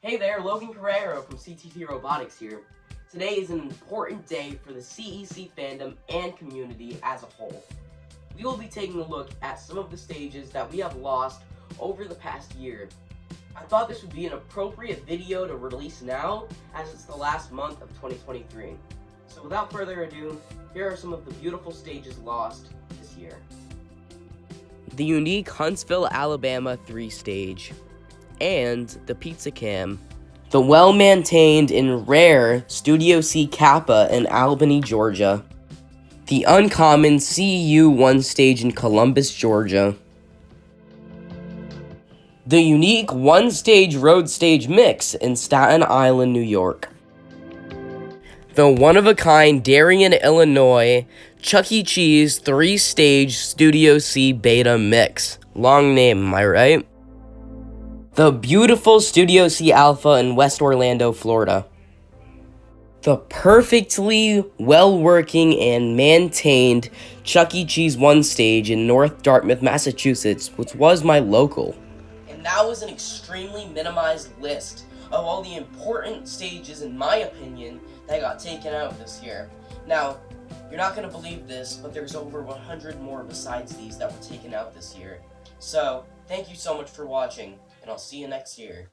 Hey there, Logan Carrero from CTT Robotics here. Today is an important day for the CEC fandom and community as a whole. We will be taking a look at some of the stages that we have lost over the past year. I thought this would be an appropriate video to release now, as it's the last month of 2023. So without further ado, here are some of the beautiful stages lost this year. The unique Huntsville, Alabama 3 stage, and the Pizza Cam. The well-maintained and rare Studio C Kappa in Albany, Georgia. The uncommon CU1 stage in Columbus, Georgia. The unique one-stage road stage mix in Staten Island, New York. The one-of-a-kind Darien, Illinois Chuck E. Cheese 3-stage Studio C Beta mix. Long name, am I right? The beautiful Studio C Alpha in West Orlando, Florida. The perfectly well-working and maintained Chuck E. Cheese 1 stage in North Dartmouth, Massachusetts, which was my local. And that was an extremely minimized list of all the important stages, in my opinion, that got taken out this year. Now, you're not going to believe this, but there's over 100 more besides these that were taken out this year. So, thank you so much for watching, and I'll see you next year.